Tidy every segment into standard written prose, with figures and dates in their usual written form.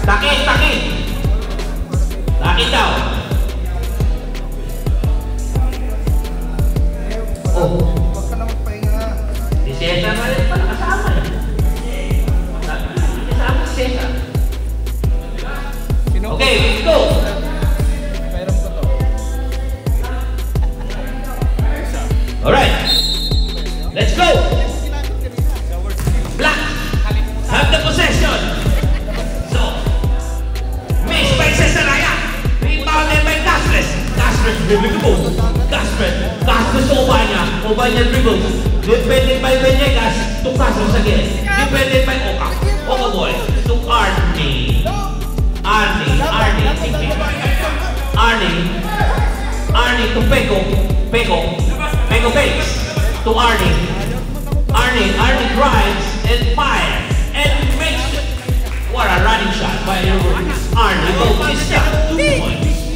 Takit, takit. Takit daw. Oh. Huwag ka na magpahinga. Si Cesar na rin pala kasama eh. Kasama si Cesar. Okay, let's go. Alright. Let's go. Black. Have the possession. So. Miss by Cesaraya. Rebounded by Castres. Castres dribbling the ball. Castres Obanya. Obanya dribbles. Defended by Venegas to Castres again. Defended by Oka. Oka boy to Arnie. Arnie to Peko. Peko fakes to Arnie. Arnie drives and fires and makes it. What a running shot by Arnie. Bautista, 2 points.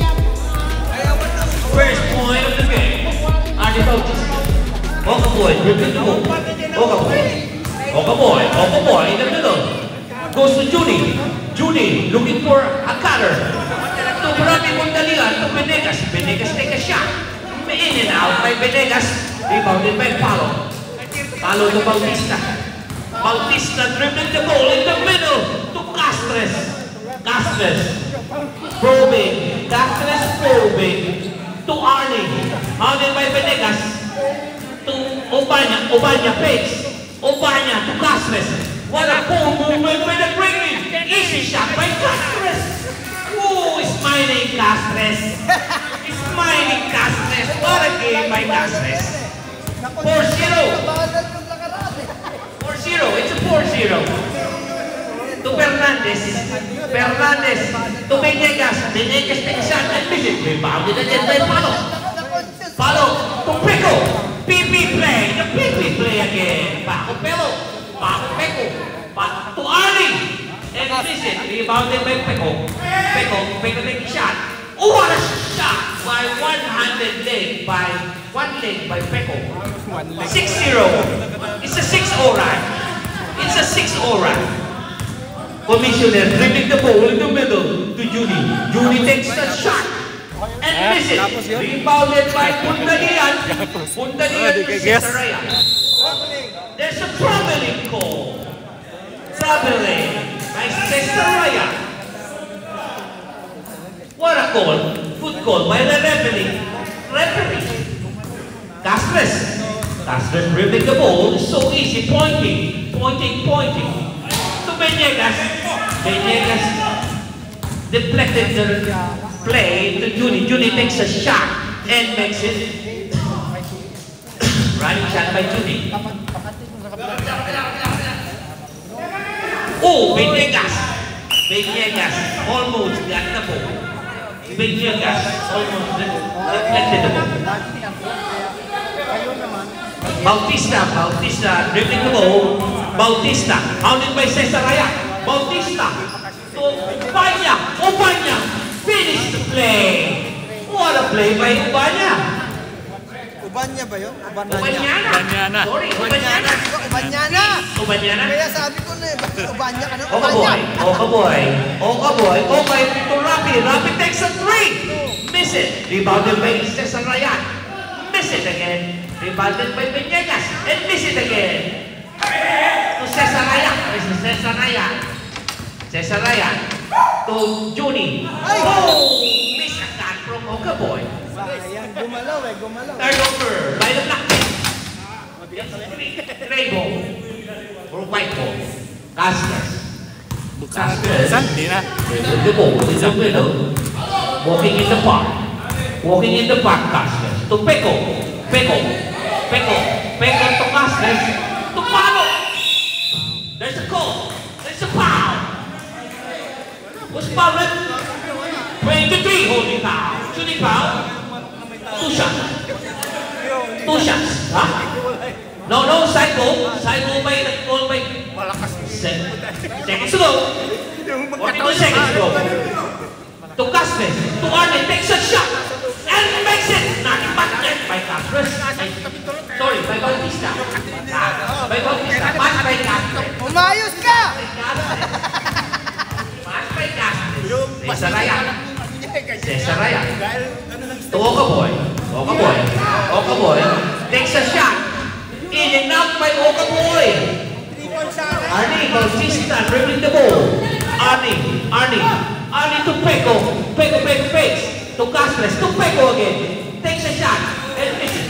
First point of the game. Arnie Bautista. Oka boy, dribbling the ball. Oka boy in the middle. Goes to Judy looking for a cutter. To Bravi Mondalian to Venegas. Venegas take a shot. In and out by Venegas. Rebounded by Palo to Bautista. Bautista dribbling the ball in the middle to Castres. Probing to Arnie. Mounted by Venegas to Obanya fakes. Obanya to Castres. What a cool movement by the Green. Easy shot by Castres. Ooh, smiling Castres. Smiling Castres. What a game by Castres. 4-0. 4-0. It's a 4-0. To Fernandez to Venegas. Venegas takes a shot and misses. Rebounded again by Palo to Peko. PP play. The PP play again. Paco Peko. To Arnie. And misses. Rebounded by Peko. Peko takes a shot. Oh, what a shot by one-handed leg by Peko. 6-0. It's a 6-0 run. Commissioner dribbling the ball in the middle to Judy. Judy takes the shot and misses. Rebounded by Pundalian. Pundalian to Cesaraya. There's a traveling call. Traveling by Cesaraya. What a call. Good call by the referee. Castres dribbling the ball. It's so easy. Pointing. To Venegas. Venegas deflected the play to Judy. Judy takes a shot and makes it. Running shot by Judy. Oh, Venegas almost got the ball. Venegas almost deflected the ball. Bautista dribbling the ball. Bautista, hounded by Cesaraya. Bautista to Obanya. Finish the play. What a play by Obanya. Obanya ba yun? Obanyana. Sorry, Obanyana. Kaya sabi ko na Obanya ka na. Oka boy. To Rapi takes a 3. Miss it. Rebounded by Cesaraya. Miss it again. Rebounded by Venegas. And miss it again. To Cesaraya. To Judy. Oh! Miss a shot from Oka boy. Gumalaw. Turnover by the Black Knights. Gray ball. Or white ball. Castres. The ball is a middle. Walking in the park, Castres. To Peko to Castres. To Palo. There's a call. There's a foul. Was foul? 23 holding foul. Shooting foul. 2 shots. Huh? No, side goal. Side goal by the goal by seconds ago. 42 seconds ago. To Castres. To Arnie. Takes a shot. And makes it. Not back net by Castres. Sorry, by Bautista. Pass by Castres. Umayos ka! Pass by Castres. boy. Arnie Bautista dribbling the ball. Arnie to Peko. Peko fakes. To Castres. To Peko again. Takes a shot. And misses.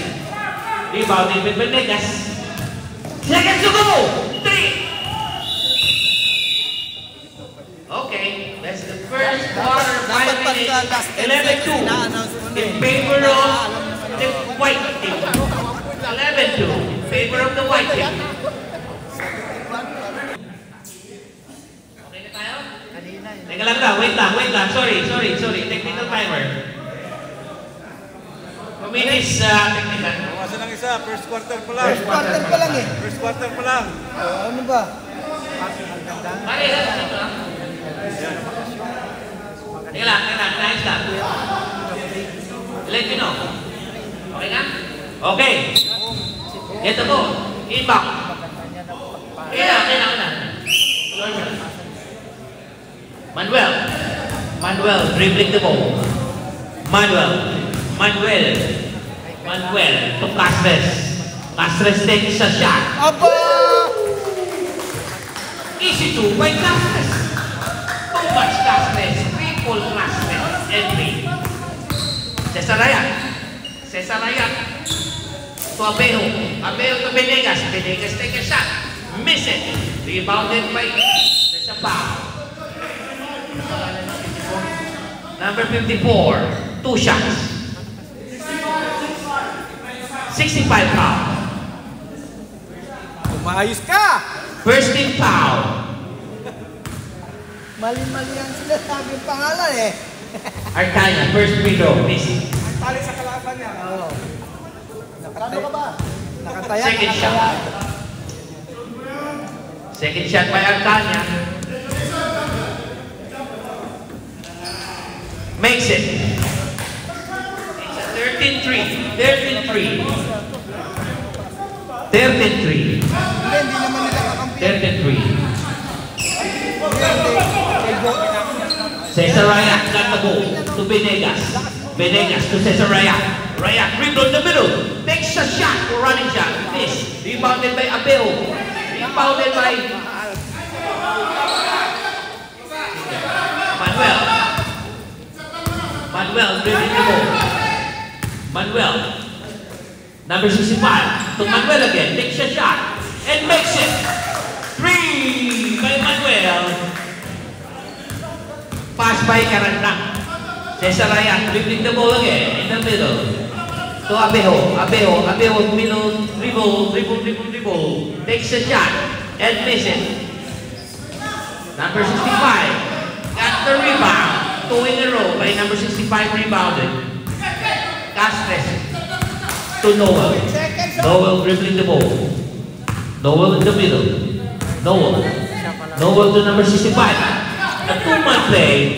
Rebounding with Venegas. Seconds to go. 3. Okay, that's the first quarter, 5 minutes, 11-2 in favor of the white team. 11-2 in favor of the white team. Okay na tayo? Teka lang daw, wait lang. Sorry. Technical timer. Minutes, technical. Bawasan lang isa, first quarter pa lang. First quarter pa lang eh. First quarter pa lang. Ano ba? Pare, ito lang. Teka lang, nice lang. Let me know. Okay na? Okay. Ito po, inbound. Kailangan. Manuel dribbling the ball. Manuel to Castres. Castres takes a shot. Aba! Easy to by Castres. Too much Castres. Triple Castres. Entry. Cesar Rayat. To Abejo to Venegas. Venegas take a shot. Miss it. Rebounded by there's a foul. Number 54. 2 shots. 65 foul. Umayos ka! First team foul. Mali-mali ang sinasabi yung pangalan eh. Arcana, first free throw, miss. Pali sa kalaban niya. Oo. Nakataya ka ba? Nakataya. Second shot. Second shot by Arcana. Makes it. It's a 13-3. 13-3. Hindi naman nila kakampi. 13-3. Cesar Rayat got the ball to Venegas. Venegas to Cesar Rayat. Rayat dribbled the middle. Takes a shot, running shot. Miss. Rebounded by Abel. Rebounded by Manuel dribbling the ball. Manuel. Number 65. To Manuel again. Takes a shot. And makes it. 3 by Manuel. Pass by Karandang. Cesar Rayat dribbling the ball again in the middle. To Abejo middle dribble. Takes a shot and miss it. Number 65 got the rebound. 2 in a row by number 65 rebounded. Castres to Noel. Noel dribbling the ball. Noel in the middle. Noel to number 65. A 2-man play.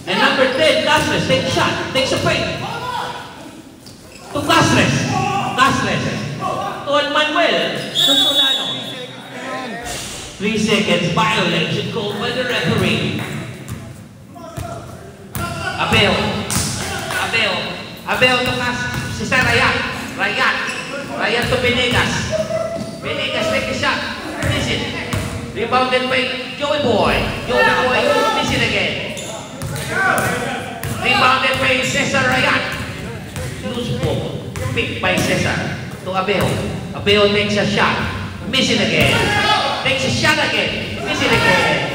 And number 10, Castres, takes a shot, takes a fake. To Castres. To Manuel. To Solano. 3 seconds, violation called by the referee. Abel to Cesar Rayat to Venegas. Venegas take a shot. Miss it. Rebounded by Joey Boy. Miss it again. Rebounded by Cesar Rayat. Loose ball. Picked by Cesar. To Abel. Abel takes a shot. Miss it again. Takes a shot again. Miss it again.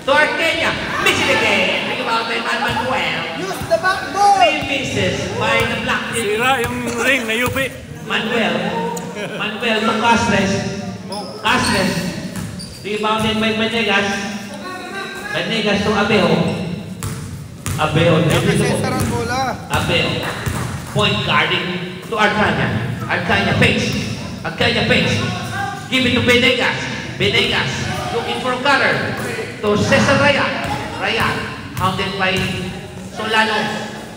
To Artenia. Miss it again. Rebounded by Manuel. Use the backbone! 3 misses by the black team. Sira yung ring na UP. Manuel to Castres. Rebounded by Venegas. Venegas to Abejo. Cesar ang bola. Abel. Point guarding to Arcana. Arcana fakes. Give it to Venegas. Looking for a cutter. To Cesar Rayat. Hounded by Solano.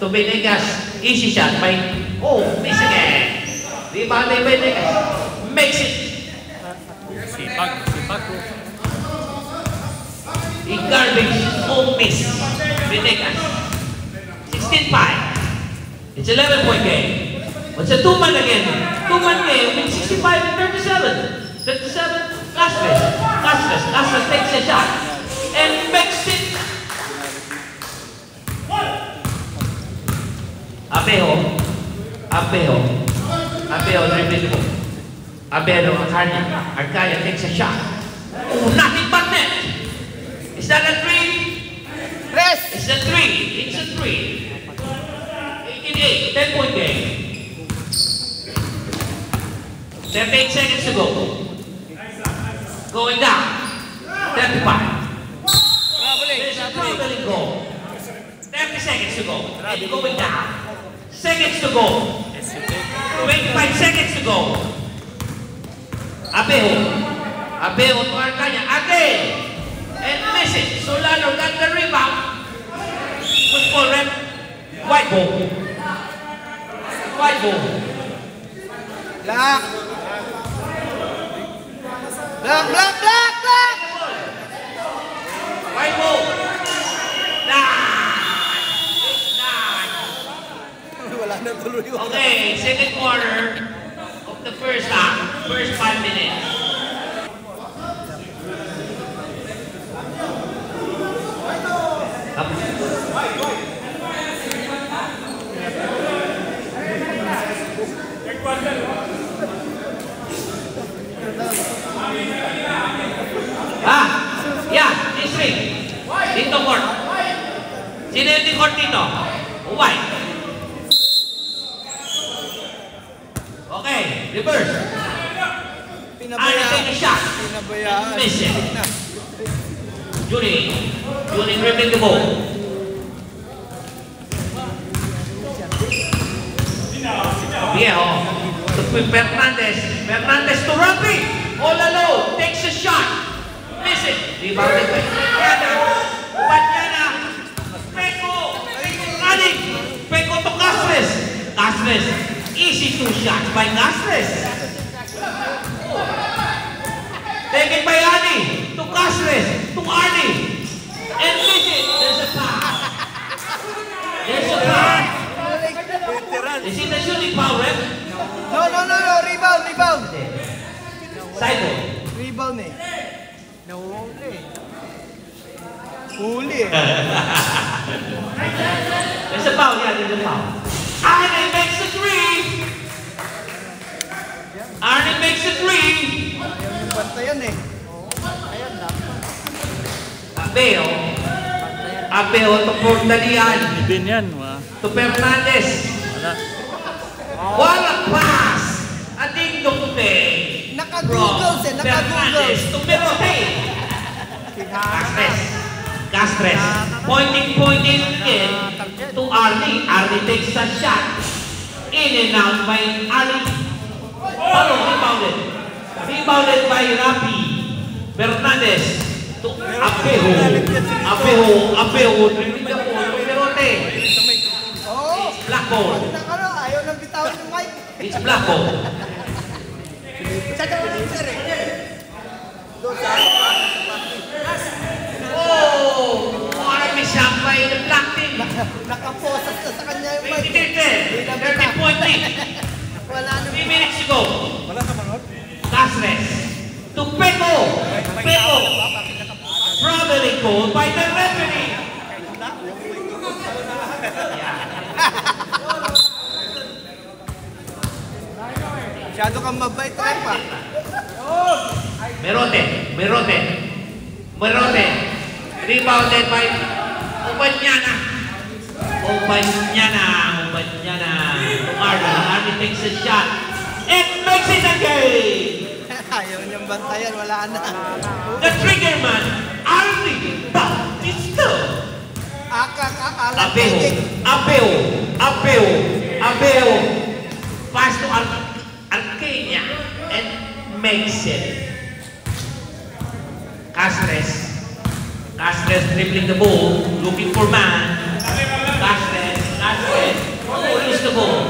To Venegas. Easy shot by... miss again. Rebounded by Venegas. Makes it. Sipag. Garbage. Miss. Venegas. 16-5. It's 11-point game. It's a 2-man again. 2-man game with 65 and 37. 37, Castles. Castles takes a shot and makes it. Abejo dribbling the ball. Abejo Arcaya takes a shot. Oh, nothing but net. Is that a 3? Press! It's a 3. It's a 3. 18-8, 10-point game. 38 seconds to go. Going down. 35. There's a traveling goal. 30 seconds to go. And going down. Seconds to go. 25 seconds to go. Abejo to Arcaya again. And miss it. Solano got the rebound. With ball rep. White ball. White ball. Black! White ball. Wala na tuloy yun. Okay, second quarter of the first half. First 5 minutes. Yeah, this ring. Dito court. Sino yung di court dito? White. Okay, reverse. Take a shot. Pinabayaan. Miss it. Judy dribbling the ball. Viejo to Fernandez to Rapi. All alone, takes a shot. Miss it. Rebounded by Banyana. Peko to Castles. Easy 2 shots by Castles. Taken by Ani to Castles to Arnie. And miss it. There's a foul. Is it a shooting foul, ref? No. Rebound. Sideball. Rebound eh. Nahuli. Huli eh. There's a foul, yeah, there's a foul. Arnie makes a 3. Ayaw yung bantayan eh. Abejo to Portalian. Ibin yan, To Fernandez. wala. Walang pass. Ating Dukuteng. Naka-googles eh, naka-googles. Fernandez to Merote. Castles. Pointing in to Arnie. Arnie takes a shot. In and out by Ali. Rebounded by Rapi. Fernandez to Abejo. Dribbling the ball to Merote. Oh! Black ball. Ayaw nang bitawan ng mic. It's black ball. Oh! Army Sampay in the black team. Nakaposas na sa kanya yung mic. 30-point lead. Wala na. 3 minutes to go. Wala ka manood? Castles to Peko. Traveling goal by the referee. Masyado kang mabait rin pa. Merote. Rebounded by Ubanyana. Arnie takes a shot and makes it again. Ayaw niyang bantayan, wala na. The trigger man, Arnie Bautista. Abejo. Pass to Arcania and makes it. Castles dribbling the ball, looking for man. Castles. Lose the ball.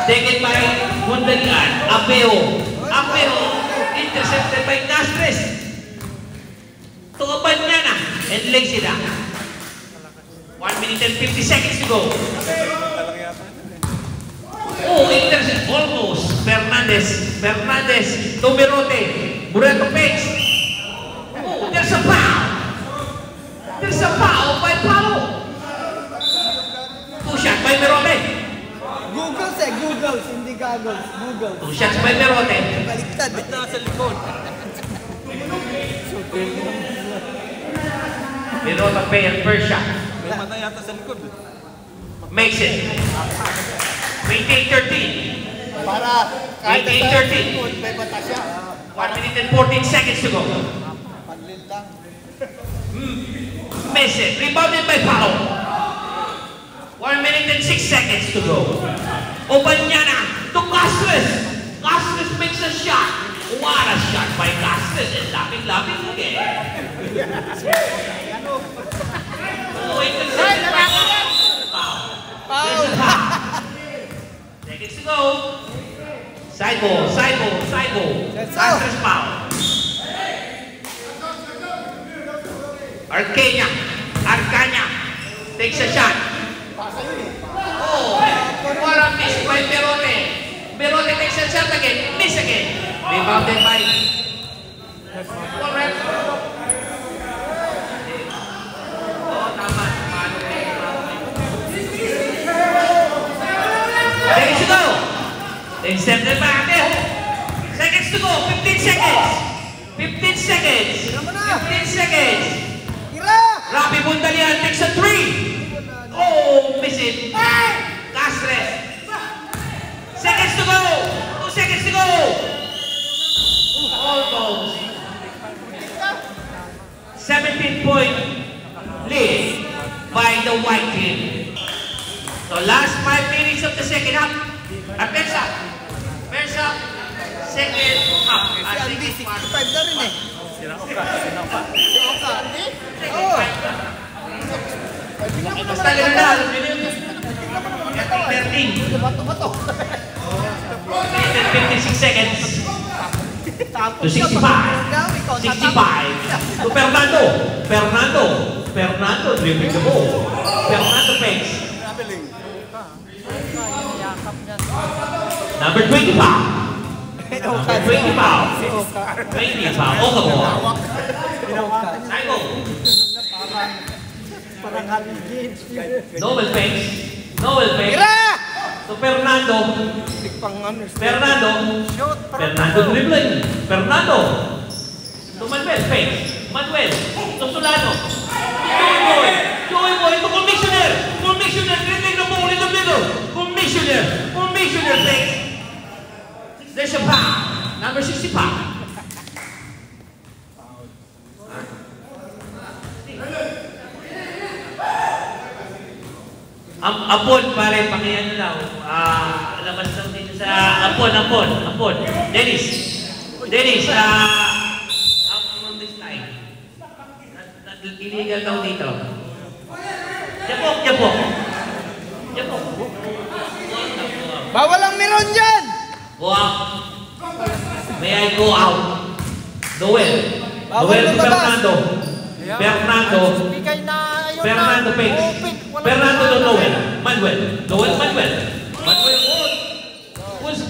Taken by Mundalian. Abejo. Intercepted by Castles. To Abanyana and lays it up. 1 minute and 50 seconds to go. Oh, intercept almost. Fernandez Fernandez. Fernandez. Tumirote. Bureto Page. Oh, there's a foul. There's a foul by Palo. Two shots by Merote. Googles Googles, hindi goggles. Googles. Two shots by Merote. Baliktad eh. Nasa likod. Merote pair first shot. May mata yata sa likod. Makes it. 28-13. Para kahit 28-13. may mata siya. 1 minute and 14 seconds to go. Padlid lang. Miss it. Rebounded by Palo. 1 minute and 6 seconds to go. Obanyana to Castres. Castres makes a shot. What a shot by Castres. And lapit-lapit again. Oh, it's a Foul. Seconds to go. Side ball, side ball, side ball. Castres foul. Arcana takes a shot. Oh, what a miss by Merote. Merote takes a shot again, miss again. Rebounded by Warren. Oh, tama. Seconds to go. They step them back there. Seconds to go, 15 seconds. 15 seconds. 15 seconds. Rafi Bundalian takes a 3. Oh, miss it. Castres. Seconds to go. 2 seconds to go. Almost. 17-point lead by the white team. So last 5 minutes of the second half. Pensa. Second half. Si Andy, 65 na rin eh. Sinauka. Basta ganun na, alam nyo yun. 13. Bato. 56 seconds. To 65. 65. To Fernando dribbling the ball. Fernando fakes. Number 20 foul. Number 20 foul. 20 foul. Okafor. Cycle. Noel fakes. To Fernando. Fernando dribbling. Fernando. To Manuel fakes. Manuel. To Solano. Joey Boy. To Commissioner. Dribbling the ball in the middle. Commissioner fakes. There's a foul. Number 65. Apon, pare, pakiano daw. Labas daw dito sa Apon. Dennis, on this line. Illegal daw dito. Yapok. Bawal ang meron dyan! Go out. May I go out? Noel to Fernando. Fernando fakes. Fernando to Noel. Manuel.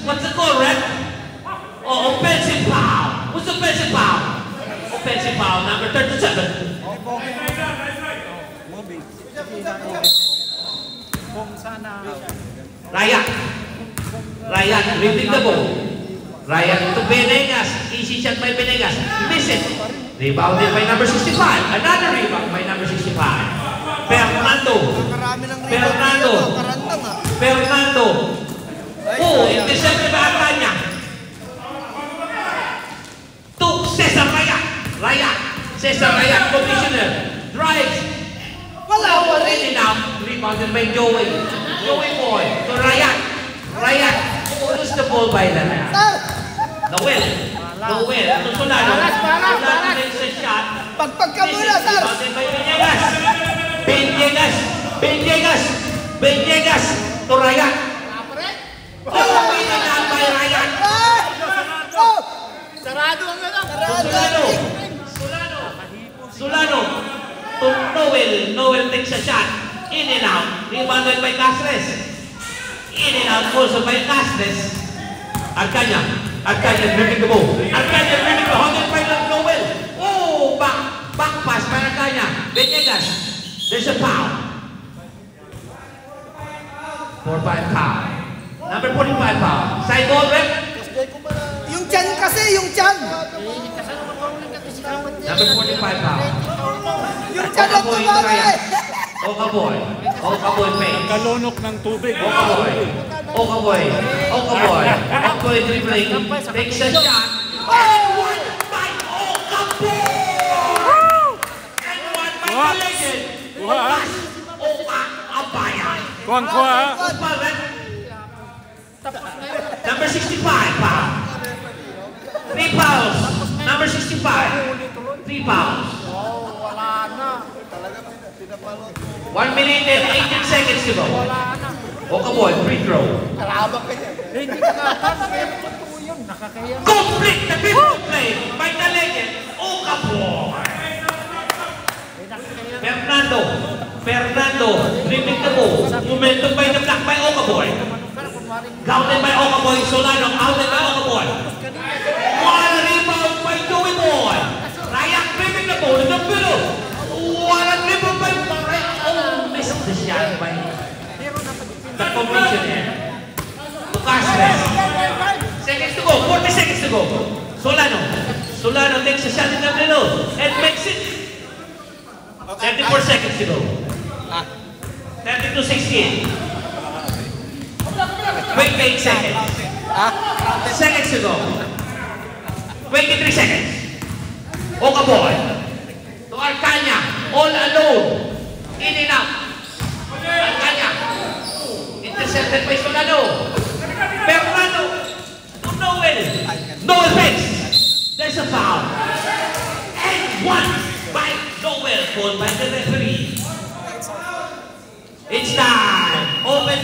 What's the goal, Red? Oh, offensive foul. What's the offensive foul? Offensive foul, number 37. Ryan, dribbling the ball. Ryan to Venegas. Easy shot by Venegas. Miss it. Rebounded by number 65. Another rebound by number 65. Fernando. Oh, intercept by Arcana. To Cesar Raya. Commissioner. Drives. Wala in and out. Rebounded by Joey Boy. To Ryan. Lose the ball by the line. Noel. To Solano. Solano takes a shot. Pagpagka muna, sir! Rebounded by Benegas. To Ryan. Oh, in and out by Ryan. Sarado ang Solano. To Noel takes a shot. In and out. Rebounded by Castres. In and out also by Castres. Arcaña. Arcaña dribbling the ball. Arcaña dribbling the ball. By Noel. Oh, back pass by Arcaña. Venegas. There's a foul. 4-5 foul. Number 45 foul. Side ball, rep. Yung tiyan kasi, yung tiyan. Number 45 foul. Yung tiyan ang tumama eh. Okaboy. Okaboy face. Kalunok ng tubig. Okaboy. Okaboy. Okaboy. Okaboy dribbling. Takes a shot. And one by Okaboy! And one by the legend. Okas Abayan. Kuwang-kuwa. Number 65 foul. 3 fouls. Number 65. 3 fouls. 1 minute and 18 seconds to go. Okaboy, free throw. Complete the triple play by the legend, Okaboy. Fernando, dribbling the ball. Momentum by the block by Okaboy. Grounded by Okaboy, Solano, outed by Okaboy. One rebound by Joey Boy. Ryan dribbling the ball in the middle. One dribble by oh, missed the shot by the formation here. To Castres. Seconds to go, 40 seconds to go. Solano takes a shot in the middle and makes it. 34 seconds to go. 32-16. 28 seconds. Seconds to go. 23 seconds. Okaboy. To Arcaña. All alone. In and out. Arcaña. Intercepted by Solano. Fernando. To Noel. Noel fakes. There's a foul. And one by Noel. Called by the referee. It's time. Open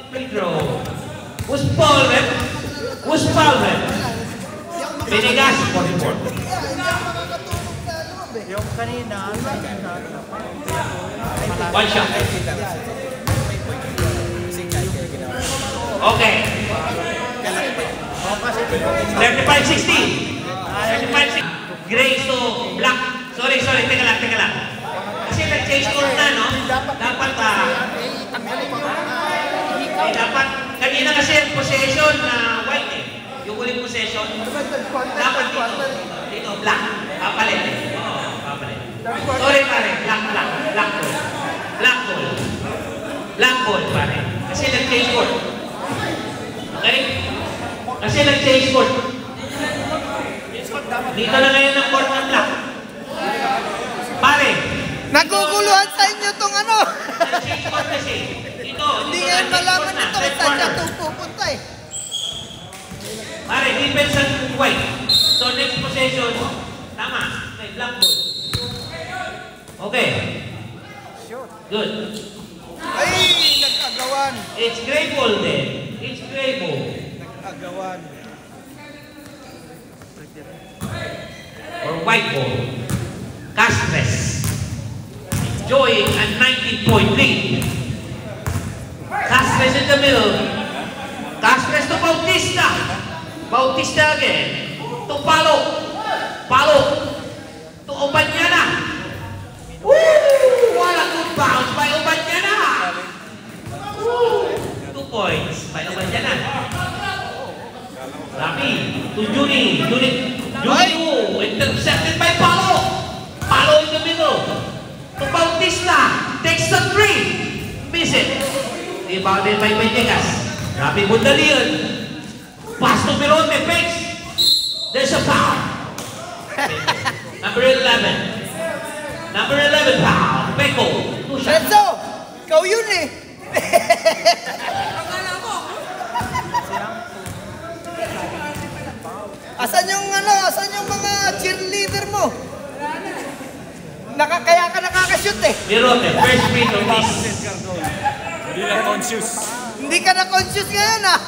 free throw. Who's foul rep? Who's foul rep? Venegas, 44. Yung kanina, One shot. Okay. 35-16. 35-16. Grace to black. Sorry, teka lang. Kasi nag-change court na, no? Dapat, kanina kasi ang possession na white eh. Yung uling possession, dapat dito, black. Papalit. Sorry pare, black ball pare. Kasi nag-change court. Okay? Kasi nag-change court. Dito na ngayon ang court ng black. Pare. naguguluhan sa inyo tong ano. Nag-change court kasi. Hindi ngayon malaman nito kung saan siya itong pupunta eh. Pare, defense ang white. So next possession, tama, may black ball. Okay. Good. Ay, nag-agawan. It's gray ball then. It's gray ball. Nag-agawan. Or white ball. Castres. Enjoying a 19-point lead. Castres in the middle. Castres to Bautista. Bautista again. To Palo. To Obañana. Woo! What a good bounce by Obañana. Woo! 2 points by Obañana. Rafi to Juni. Juni intercepted by Palo. Palo in the middle. To Bautista. Takes the 3. Miss it. Rebounded by Venegas. Rafi Bundalian. Pass to Pironte. Fakes. There's a foul. Number 11. Number 11 foul. Beko. Renzo, ikaw yun eh. Asan yung mga cheerleader mo? Kaya ka nakakashoot eh. Pironte. First free throw miss. Hindi na conscious. Hindi ka na conscious ngayon ah.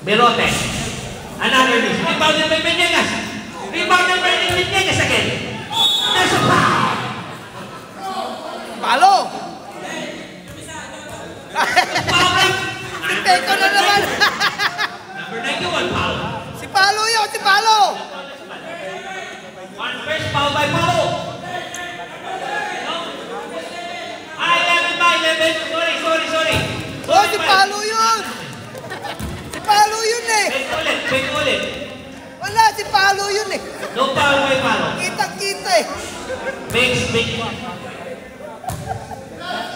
Pironte. Another miss. Rebounded by Venegas. Rebounded by Venegas again. There's a foul. Palo. Foul. Peko na naman. Number 91, foul. Si Palo yun, si Palo. One first foul by Palo. Ah, 11 by 11. Sorry. Oh, si Palo yun. Si Palo yun eh. Big ulit. Wala, si Palo yun eh. No foul by Palo. Kitang-kita eh. Big.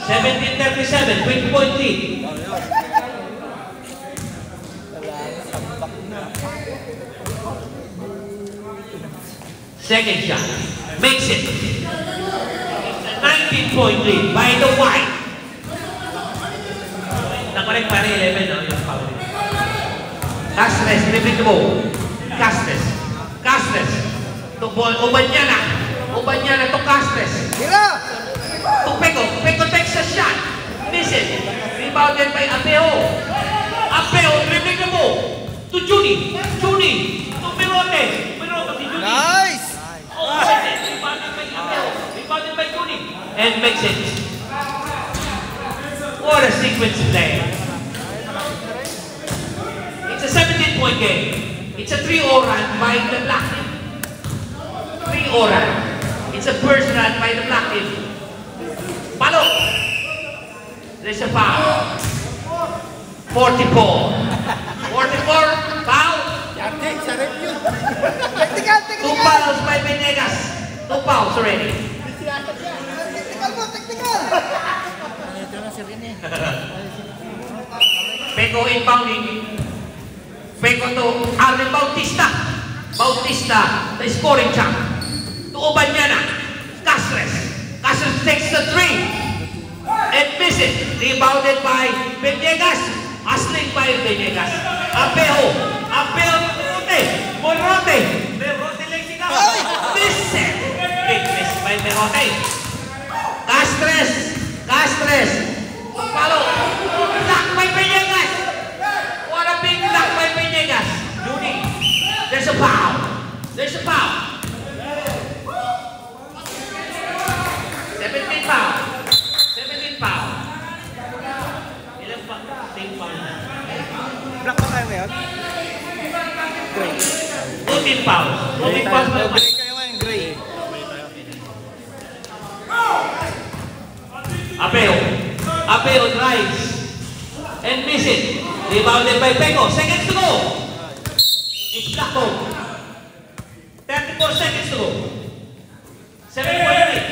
17-37, quick point lead. Second shot, makes it. 19-point lead by the White. Nakorek pa rin 11, no? Yung foul. Castres, dribbling the ball. Castres. Ubanyana to Castres. Hira. To Peko takes a shot. Miss it. Rebounded by Apeo. Dribbling the ball. To Judy. To Mirote. To Judy. Nice. Rebounded by Judy. And makes it. What a sequence play. It's a 17-point game. It's a 3-0 run by the Black Team. 3-0 run. It's a first run by the Black Team. Palo. There's a foul. 44. Foul. Technical. 2 fouls by Venegas. 2 fouls already. Technical. Peko inbounding. Peko to Alvin Bautista, the scoring champ. To Ubanyana. Castres takes the 3. And miss it. Rebounded by Venegas. Hustling by Venegas. Apeo. Morote. Merote lang sigaw. Miss it. Big miss by Merote. Castres. Palo. Block by Venegas. What a big block by Venegas. Judy. There's a foul. 17 foul. Ilang pa? Same foul na. Black pa kayo ngayon? Gray. 14 fouls. 14 fouls na naman. Gray kayo ngayon, gray. Apeo drives and miss it. Rebounded by Peko. Seconds to go. It's black hole. 34 seconds to go. 7-point lead.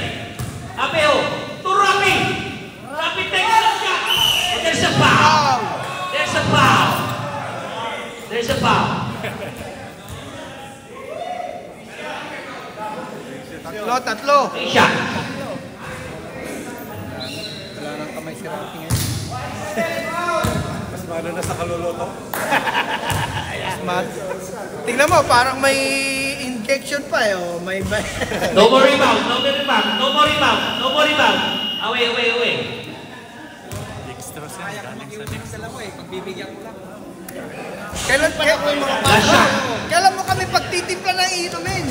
Apeo to Rapi. Rapi takes a shot. There's a foul. Tatlo. Shot. Wala nang kamay si Rapi ngayon. Mas malo na sa kaluluto. Tingnan mo, parang may injection pa eh. Oh. May... No more rebound. Away. Extra siya. Galing sa next. Kailan mo kami pagtitimpla ng inumin?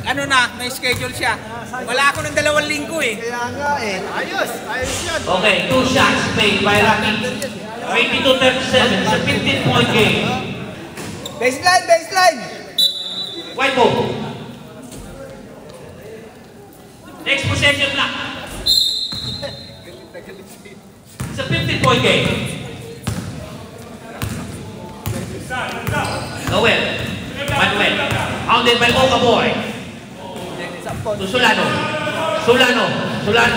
Ano na, may schedule siya. Wala ako ng 2 linggo eh. Kaya nga eh. Ayos yan. Okay, 2 shots made by Rapi. 22-37. It's a 15-point game. Baseline. White ball. Next possession block. It's a 15-point game. Manuel. Pounded by Okaboy. To Solano. Solano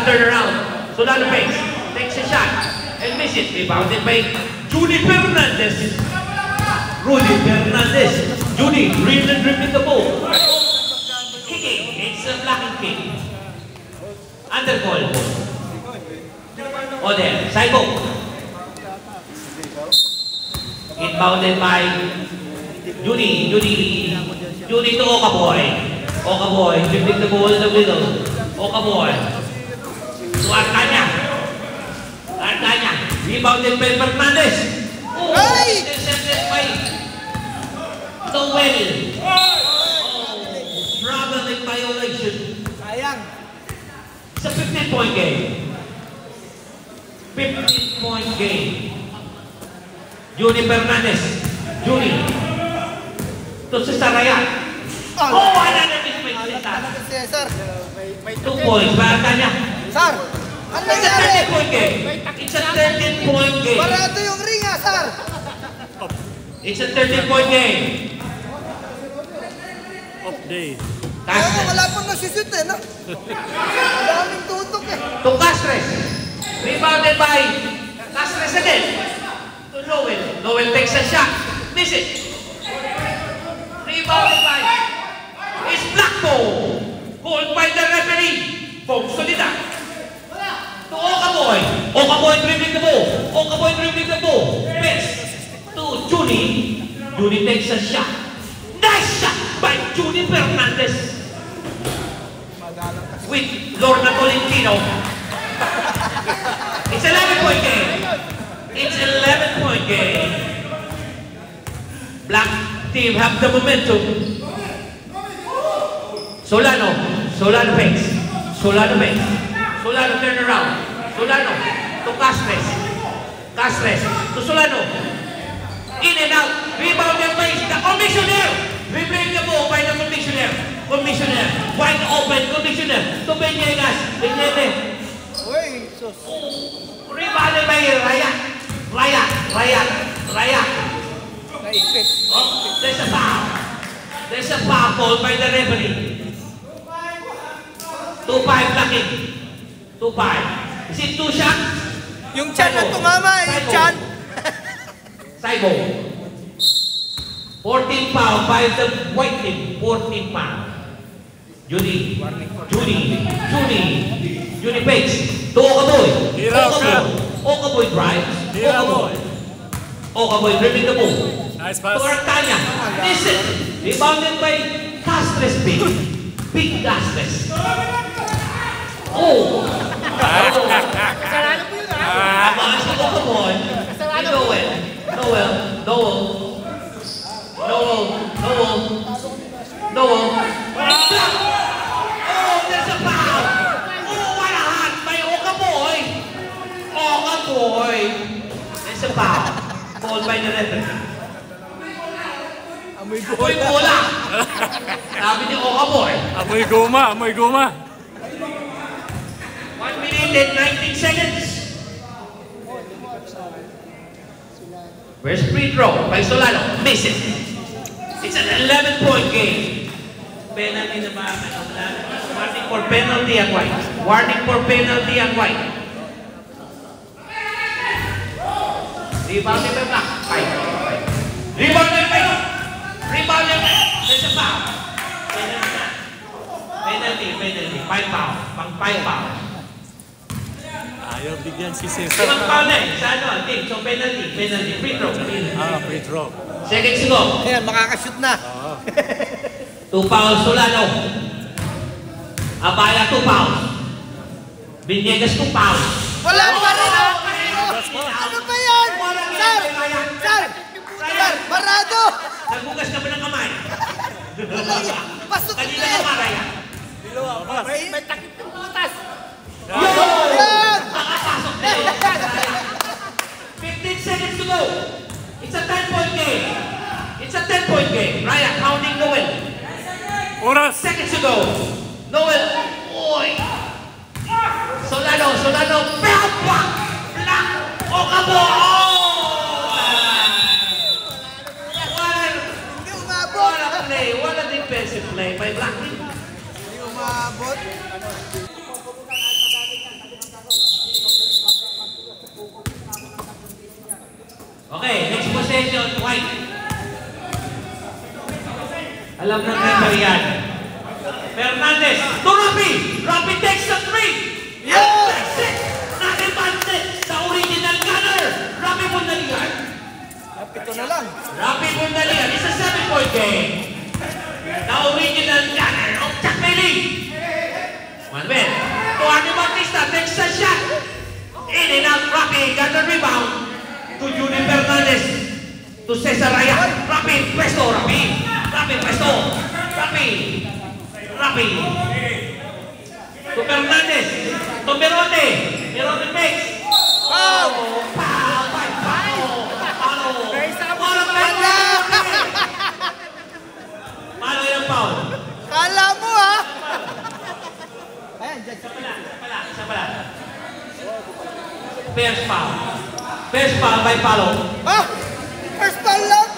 turn around. Solano fakes. Takes a shot. And miss it. Rebounded by Judy Fernandez. Judy dribbling the ball. Kicking. It's a blocking kick. Under goal. Oder. Saibo. Inbounded by Judy to Okaboy. Dribbling the ball in the middle. Okaboy. To Artanya. Rebounded by Fernandez. Intercepted by Noel. Traveling violation. Sayang. It's a 15-point game. 15-point game. Junie Fernandez. Junie. To Cesar Raya. Oh, wala na mismo Cesar. Cesar. 2 points. Bata niya. Sir, ano It's a nangyari? 13-point game. It's a 13-point game. Barato yung ring ah, sir. It's a 13-point game. Off day. Kaya wala pang nasushoot eh, no? Daming tutok eh. To Castres. Rebounded by Castres again. To Noel. Noel takes a shot. Miss it. Rebounded by is Blackball. Called by the referee. Bong Solidar. To Okaboy. Okaboy dribbling the ball. Okaboy dribbling the ball. Miss. To Junie. Junie takes a shot. Nice shot by Junie Fernandez. With Lorna Tolentino. It's 11-point game. It's 11-point game. Black team have the momentum. Solano. Solano fakes. Solano fakes. Solano turn around. Solano to Castres. Castres to Solano. In and out. Rebound and place. The commissioner. Replay the ball by the commissioner. Commissioner. Wide open. Commissioner. To Beñegas. Beñete. Uy, sus. Rebounded by Raya. Raya. Raya. Raya. Naipit. Oh, there's a foul. There's a foul called by the referee. 2-5 blocking. 2-5. Is it 2 shots? Yung chan na tumama eh, yung chan. Saibo. 14 foul by the white team. 14 foul. Judy. Judy fakes. To Okaboy. Okaboy drives. Okaboy dribbling the ball. Nice To pass. Artanya. Listen. Rebounded by Castres Big. Big Castres. Oh! Kasalanan po yun ah. Abangan si Okaboy. Noel. Oh, there's a foul! Oh, what a hot by Okaboy! There's a foul. Called by the referee. Amoy Amoy bola! Sabi ni Okaboy. Amoy guma, amoy guma. 1 minute and 19 seconds. Where's free throw by Solano? Miss it. It's an 11-point game. Penalty na ba? Warning for penalty at white. Warning for penalty at white. Rebounded by Black. Rebounded by. There's a foul. Penalty. 5 foul. Pang 5 foul. Ayaw bigyan si Cesar. Limang foul na eh. Sa ano? Team. So penalty. Free throw. Free throw. Seconds to go. Ayan, makakashoot na. 2 fouls Solano. Abaya 2 fouls. Beñegas 2 fouls. Wala pa rin ah. Ano ba yan? Sir, barado. Nagbugas ka ba ng kamay? Pasok Kanina na ka eh. maraya. May takip ng butas. Yan! Nakapasok na yun. 15 seconds to go. It's a 10-point game. Raya counting Noel. Oras. Seconds to go. Noel. Oy. Solano. Black. Okaboy. Hindi umabot. What a defensive play by Black. Hindi umabot. Okay, next possession, White. Alam na referee yan. Fernandez to Rapi. Rapi takes the 3. Takes it. Nakibante sa original gunner. Rapi Bundalian. Ito na lang. Rapi Bundalian. It's a 7-point game. The original gunner of Chakmeli. Manuel. To Arnie Bautista takes a shot. In and out. Rapi got the rebound. To Junie Fernandez. To Cesar Raya. Rapi. Presto. Rapi. To Fernandez. To Merote. Merote makes. Wow! Foul. First foul. First foul by Palo. Ah! First foul lang!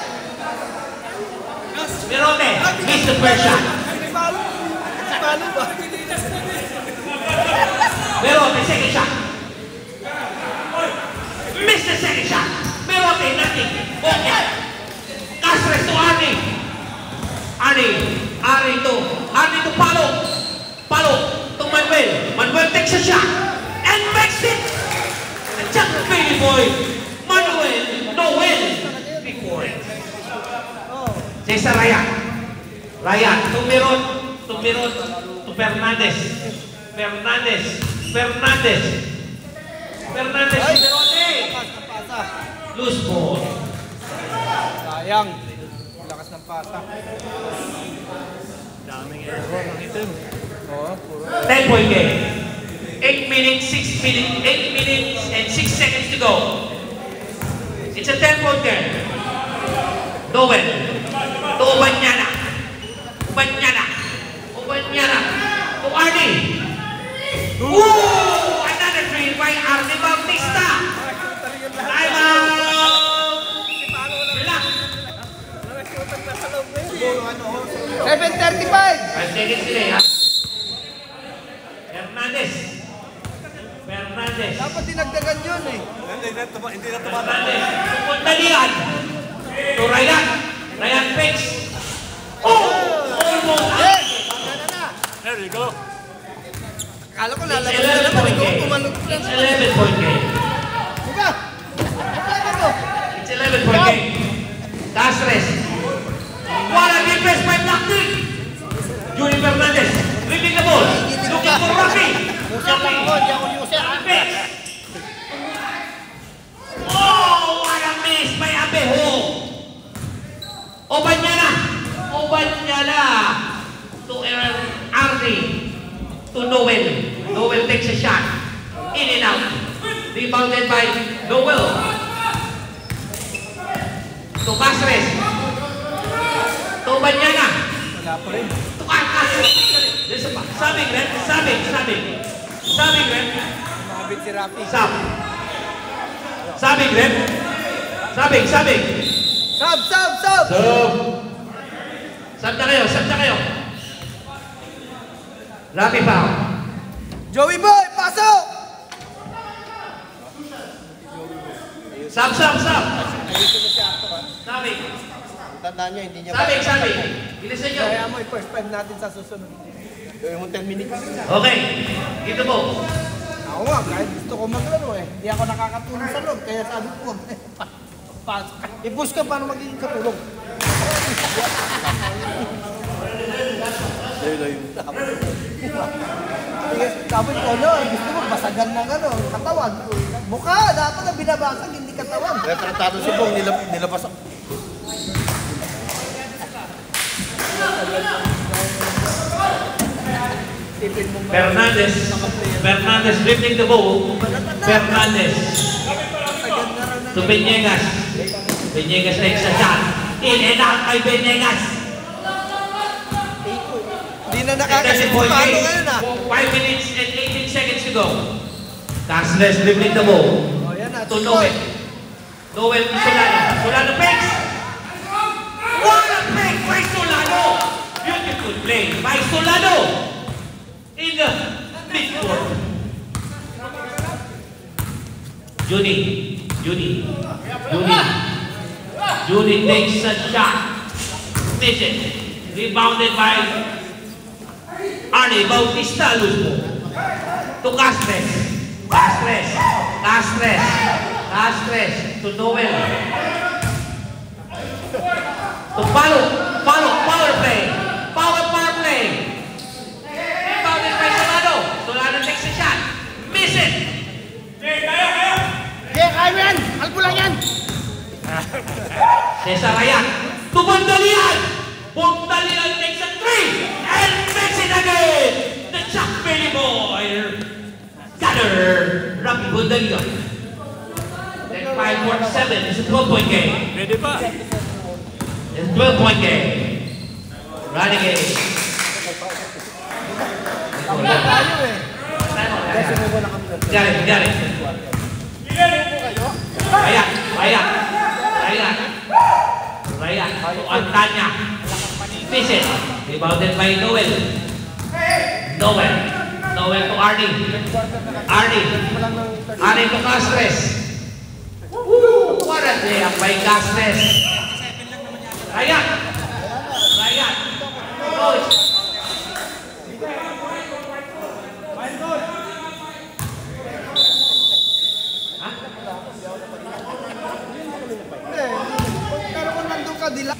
Merote, miss the first shot. Palo ba? Merote, second shot. Miss the second shot. Merote, nothing. Okay. Castres to Arnie. Arnie to Palo. Palo to Manuel. Manuel takes a shot and makes it. The Chuck Baby Boy. Manuel Noel. Before it. Cesar Ryan. To Meron. To Fernandez. Fernandez. Merote. Pasa. Loose ball. Sayang. Lakas ng pasa. Daming error ng itim. Oo, puro. 10-point game. 8 minutes and 6 seconds to go. It's a 10-point game. Noel. To Banyana. To Arnie. Woo! Another three by Arnie Bautista. Time out! Relax. 7:35! 5 seconds sila ha. Fernandez. Dapat dinagdagan yun eh. Fernandez. Pupunta liyan. To Ryan fakes. Almost out. There you go. Akala ko It's lalabas na 11 naman. point Ikaw game. pumalog na It's naman. 11-point game. Diba? Akala ko. It's 11-point game. Castres. What a defense by Blacknick. Juni Fernandez. Ripping the ball. Looking for Rafi. Fakes. Oh, what a miss by Abejo. Obanyana. To Arnie. To Noel. Noel takes a shot. In and out. Rebounded by Noel. To Castres. To Banyana. Wala pa rin. To Castres. There's a subbing, ref. Subbing, ref. Nakabit si Rafi. Subbing, ref. Subbing. Sub! Sub na kayo. Rafi foul. Joey Boy, pasok! Sub. Ayusin na siya ako ha. Subbing. Tandaan niya, hindi niya Subbing. Bilisan nyo. Kaya mo, i-first five natin sa susunod. Yung 10 minutes. Okay. Dito po. Ako nga, kahit gusto ko maglaro eh. Hindi ako nakakatulong sa loob. Kaya sabi ko, pasok ka. I-push ka para magiging katulong. Tapos ko, no, gusto mo basagan ng katawan. Mukha, dapat na binabasag, hindi katawan. Kaya tratado si Bong, nilabas ako. Fernandez dribbling the ball. Fernandez to Benegas. Benegas takes a shot. In and out kay Benegas. Hindi na nakakasip si Palo ngayon ah. 5 minutes and 18 seconds to go. Castres dribbling the ball. O yan na, To Noel. Noel to Solano fakes. What a fake by Solano. Beautiful play by Solano. In the midcourt. Juni takes a shot. Miss it. Rebounded by Arnie Bautista. Lose ball. To Castres. To Noel. To Palo. Power play. Rebounded by Solano. Solano takes a shot. Miss it. kaya yan! Alpo lang yan! Cesar Ryan. To Bundalian. Bundalian takes a 3 and makes it again. The Chuck Baby Boy. Gunner. Rafi Bundalian. Then 5-7. It's a 12-point game. Pwede pa. It's a 12-point game. Running game. Tayo eh. Got it. Ryan. To Antanya. Miss it. Rebounded by Noel. Noel to Arnie. Arnie to Castres. What a day up by Castres. Ryan. Coach. Pero kung nandun ka, di lang.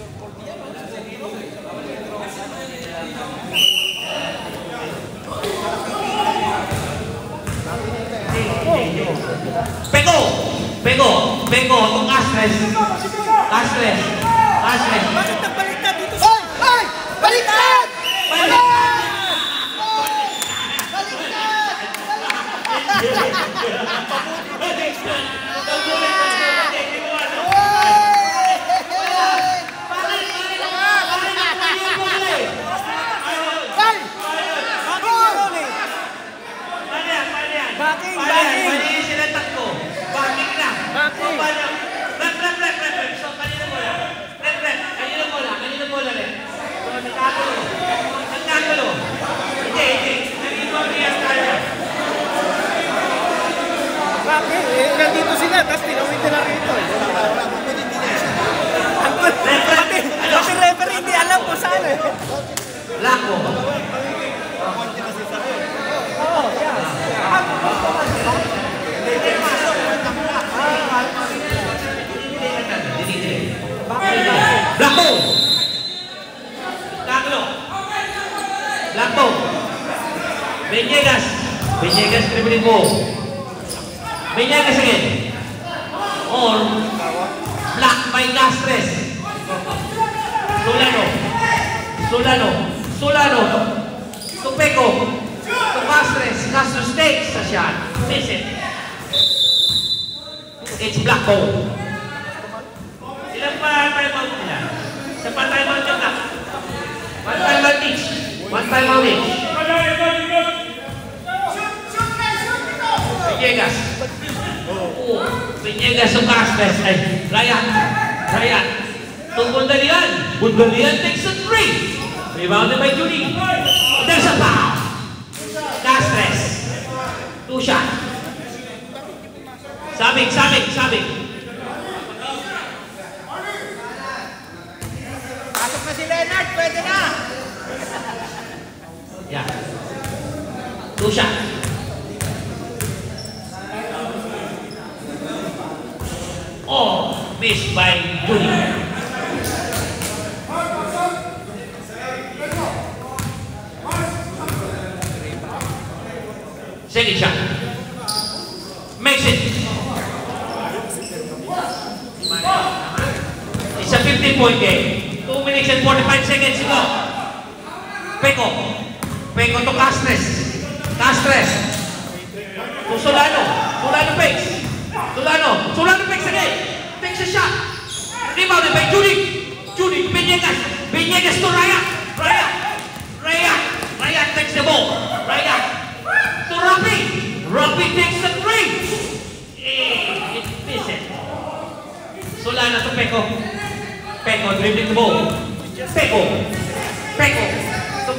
Pego to Castres. Bakit nagbaliktad dito sa... Ay! Baliktad! Nandito sila, tapos tinawid nila rito. Kasi referee hindi alam kung saan eh. Lako. Lako. Beñegas dribbling ball. Beñegas again. Or block by Castres. Solano. To Pego. To Castres. Castres takes a shot. Miss it. It's black ball. Ilang pa timeout nila? Sa pa timeout nyo na. One timeout each. Beñegas to Castres. Ryan. To Bundalian takes a three. Rebounded by Judy. There's a foul. Castres. 2 shot. Sabing. Pasok na si Leonard, pwede na. Yeah. 2 shot. Oh, missed by Judy. Second shot. Makes it. It's a 15-point game. 2 minutes and 45 seconds to go. Pego to Castres. To Solano fakes. Solano fakes again. Takes a shot. Rebounded by Judy to Beñegas to Ryan takes the ball. To Robbie takes the three. It misses. Solano to Pego dribbling the ball. Pego to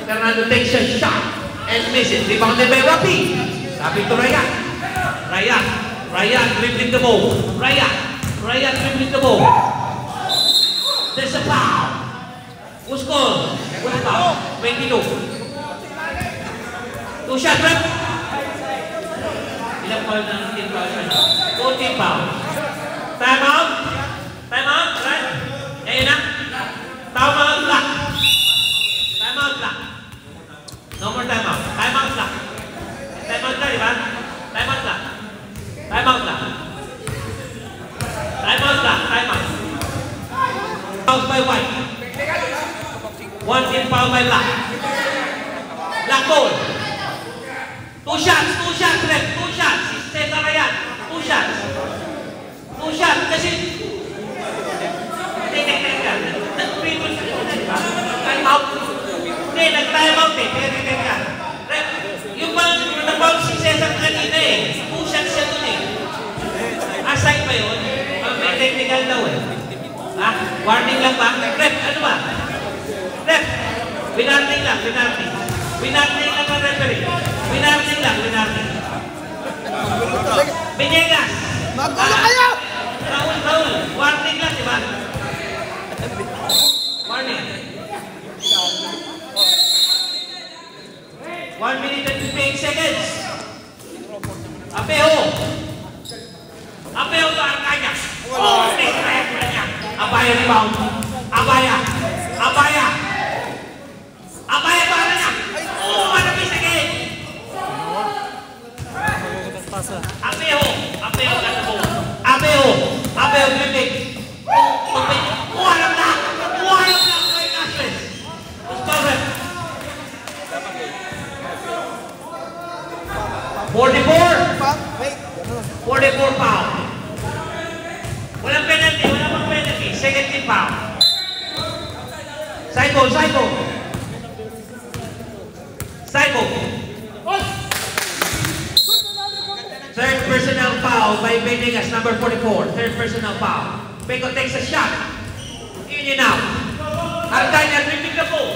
Fernando takes a shot and misses. Rebounded by Robbie. Sabi to Ryan dribbling the ball. Ryan dribbling the ball. There's a foul. Who's called? Who's foul? 22. 2 shot rep. Ilang foul na team foul siya na? 14 foul. Time out, right? Ngayon na. Time out clock. No more time out. Time out clock, di ba? Time out clock. Foul by White. 1 team foul by Black. Black goal. 2 shots left. 2 shots. Cesar Ryan. 2 shots. Kasi time out. Hindi, nag-time out eh. Teka. Yung bang nag-bounce si Cesar kanina eh. 2 shots siya dun eh. Offside ba yun? May technical daw eh. Ha? Warning lang ba? Ref, ano ba? Ref, winarning lang, winarning. Winarning lang ang referee. Winarning lang, winarning. Binegas! Magulo kayo! Raul, Raul. Warning lang, di ba? Warning. 1 minute and 58 seconds. Apeo. Apeo to Arcaya. Oh, kaya niya. Abaya rebound. Abaya. Abaya. Abaya para niya. Oh, manapis again. Apeo. Apeo ka na po. Apeo. Apeo dribbling. Oh, alam na. Oh, alam na. Kay Casles. Mustafa. 44. Wait. 44 foul. Walang penalty, wala pang penalty. Second team foul. Psycho, Psycho. Psycho. Third personal foul by Venegas, number 44. Third personal foul. Beko takes a shot. In and out. Artanya dribbling the ball.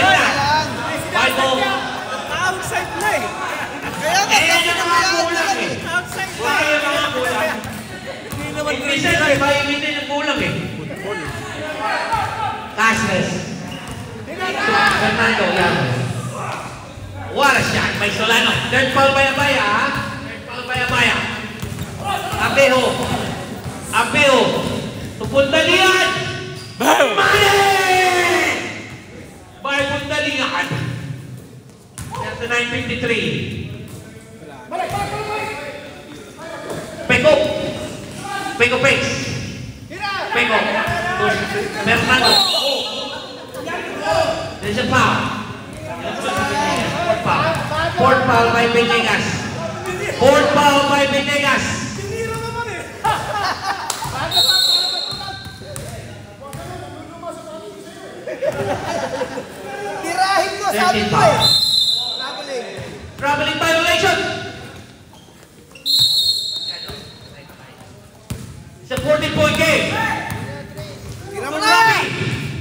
White ball. Outside play. Kaya nga, Yan yung mga kulang eh. Outside Kaya play. yung mga kulang. Minsan ay maimitin yung kulang eh. Casles. Fernando, yan. What a shot by Solano. Third foul by Abaya, ha? Third foul by Abaya. Apejo. Apejo. Tupunta niyan. Mali! By Pundalingan. That's the 9:53. Peko. Peko pace. Peko. Fernando. There's a foul. Fourth foul. Fourth foul by Venegas. Fourth foul by Venegas. Tirahin mo, sabi ko eh. Traveling. Traveling violation. It's a 14-point game. Tira mo For na! Robbie.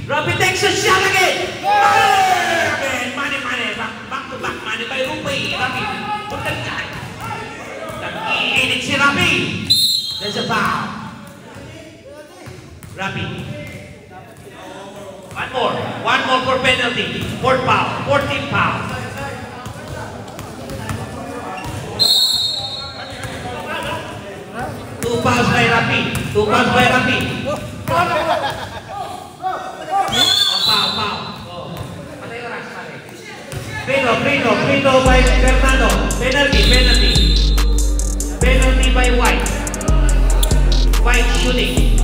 Robbie takes a shot again. Again. Mane. Back to back. Mane by Rupi. Robbie. Pagkagyan. Nag-iinit si Robbie. There's a foul. Robbie. One more for penalty. Fourth foul. 14 foul. Two fouls by Rapi. Two fouls by Rapi. Foul. Oh. Patay oras, pare. Free-throw by Fernando. Penalty. Penalty by White. White shooting.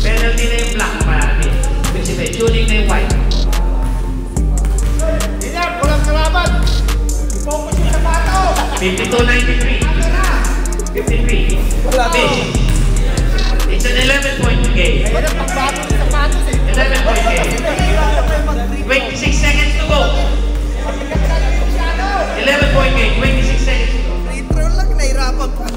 Penalty na yung black para natin. Ibig shooting na yung white. Ganyan, walang kalaban. Focus yung sapato. 52-93. 53. Wala to. It's an 11-point game. Kaya pagbago yung sapatos eh. 11-point game. 26 seconds to go. 11-point game. 26 seconds to go. Free throw lang, nahirapan pa.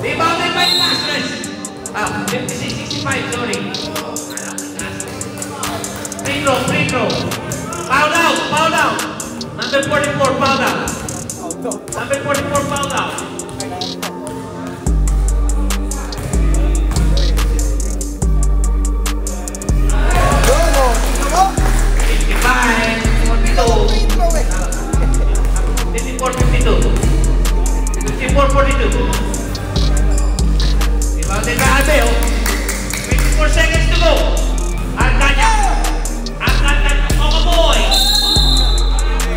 Rebounded by Castres. 56-65, sorry. Free throw. Foul out. Number 44, foul out. Number 44, foul out. Go. 55, 42. Free throw eh. 54-52. 54-42. Rebounded by Albeo. 24 seconds to go. Arcanya. Okaboy.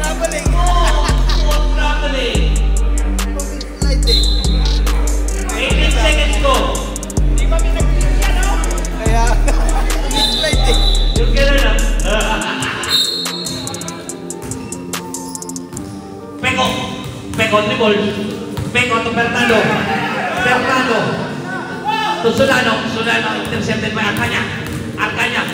Traveling. Traveling. Slide eh. 18 seconds to go. Kaya, slide eh. Yung gano'n na. Peko on the ball. Peko to Fernando. To Solano intercepted by Arcanya. Arcaña.